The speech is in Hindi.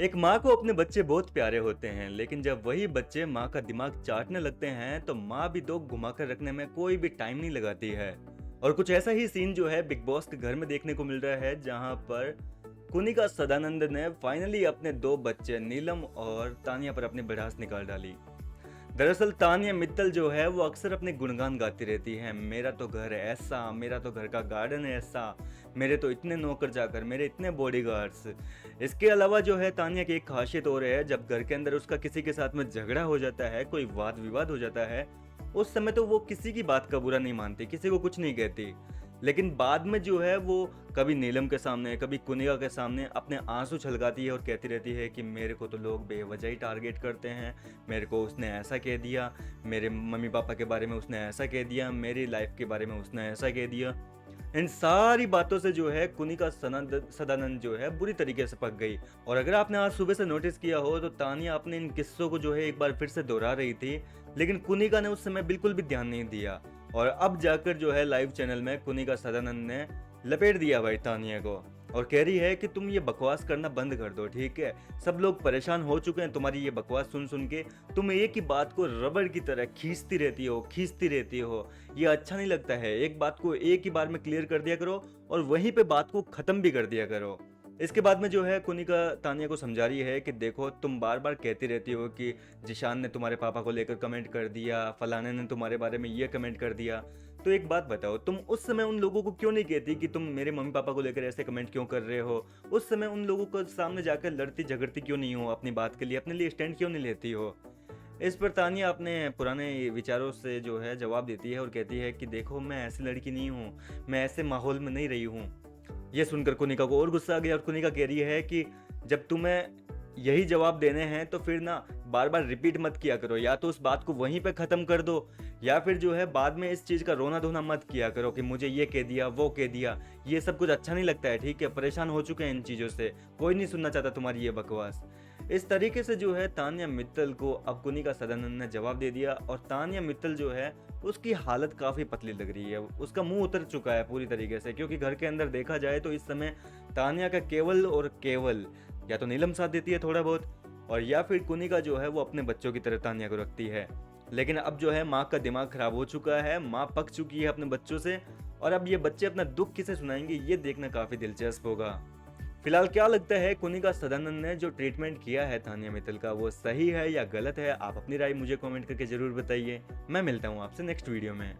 एक माँ को अपने बच्चे बहुत प्यारे होते हैं, लेकिन जब वही बच्चे माँ का दिमाग चाटने लगते हैं तो माँ भी दो घुमाकर रखने में कोई भी टाइम नहीं लगाती है। और कुछ ऐसा ही सीन जो है बिग बॉस के घर में देखने को मिल रहा है, जहाँ पर कुनिका सदानंद ने फाइनली अपने दो बच्चे नीलम और तानिया पर अपनी भड़ास निकाल डाली। दरअसल तानिया मित्तल जो है वो अक्सर अपने गुणगान गाती रहती है। मेरा तो घर ऐसा, मेरा तो घर का गार्डन ऐसा, मेरे तो इतने नौकर चाकर, मेरे इतने बॉडीगार्ड्स। इसके अलावा जो है तानिया की एक खासियत और है, जब घर के अंदर उसका किसी के साथ में झगड़ा हो जाता है, कोई वाद विवाद हो जाता है, उस समय तो वो किसी की बात का बुरा नहीं मानती, किसी को कुछ नहीं कहती। लेकिन बाद में जो है वो कभी नीलम के सामने, कभी कुनिका के सामने अपने आंसू छलकाती है और कहती रहती है कि मेरे को तो लोग बेवजह ही टारगेट करते हैं, मेरे को उसने ऐसा कह दिया, मेरे मम्मी पापा के बारे में उसने ऐसा कह दिया, मेरी लाइफ के बारे में उसने ऐसा कह दिया। इन सारी बातों से जो है कुनिका सदानंद जो है बुरी तरीके से पक गई। और अगर आपने आज सुबह से नोटिस किया हो तो तानिया अपने इन किस्सों को जो है एक बार फिर से दोहरा रही थी, लेकिन कुनिका ने उस समय बिल्कुल भी ध्यान नहीं दिया। और अब जाकर जो है लाइव चैनल में कुनिका सदानंद ने लपेट दिया भाई तानिया को, और कह रही है कि तुम ये बकवास करना बंद कर दो, ठीक है। सब लोग परेशान हो चुके हैं तुम्हारी ये बकवास सुन सुन के। तुम एक ही बात को रबड़ की तरह खींचती रहती हो। ये अच्छा नहीं लगता है। एक बात को एक ही बार में क्लियर कर दिया करो और वहीं पे बात को खत्म भी कर दिया करो। इसके बाद में जो है कुनिका तानिया को समझा रही है कि देखो, तुम बार बार कहती रहती हो कि जिशान ने तुम्हारे पापा को लेकर कमेंट कर दिया, फलाने ने तुम्हारे बारे में ये कमेंट कर दिया। तो एक बात बताओ, तुम उस समय उन लोगों को क्यों नहीं कहती कि तुम मेरे मम्मी पापा को लेकर ऐसे कमेंट क्यों कर रहे हो? उस समय उन लोगों को सामने जाकर लड़ती झगड़ती क्यों नहीं हो? अपनी बात के लिए, अपने लिए स्टैंड क्यों नहीं लेती हो? इस पर तानिया अपने पुराने विचारों से जो है जवाब देती है और कहती है कि देखो, मैं ऐसी लड़की नहीं हूँ, मैं ऐसे माहौल में नहीं रही हूँ। ये सुनकर कुनिका को और गुस्सा आ गया और कुनिका कह रही है कि जब तुम्हें यही जवाब देने हैं तो फिर ना बार बार रिपीट मत किया करो, या तो उस बात को वहीं पे ख़त्म कर दो, या फिर जो है बाद में इस चीज़ का रोना धोना मत किया करो कि मुझे ये कह दिया, वो कह दिया। ये सब कुछ अच्छा नहीं लगता है, ठीक है। परेशान हो चुके हैं इन चीज़ों से, कोई नहीं सुनना चाहता तुम्हारी ये बकवास। इस तरीके से जो है तानिया मित्तल को अब कुनिका सदानंद ने जवाब दे दिया, और तानिया मित्तल जो है उसकी हालत काफ़ी पतली लग रही है। उसका मुंह उतर चुका है पूरी तरीके से, क्योंकि घर के अंदर देखा जाए तो इस समय तानिया का केवल और केवल या तो नीलम साथ देती है थोड़ा बहुत, और या फिर कुनिका जो है वो अपने बच्चों की तरह तानिया को रखती है। लेकिन अब जो है माँ का दिमाग खराब हो चुका है, माँ पक चुकी है अपने बच्चों से, और अब ये बच्चे अपना दुख किसे सुनाएंगे ये देखना काफ़ी दिलचस्प होगा। फिलहाल क्या लगता है, कुनिका सदानंद ने जो ट्रीटमेंट किया है तानिया मित्तल का, वो सही है या गलत है? आप अपनी राय मुझे कमेंट करके जरूर बताइए। मैं मिलता हूँ आपसे नेक्स्ट वीडियो में।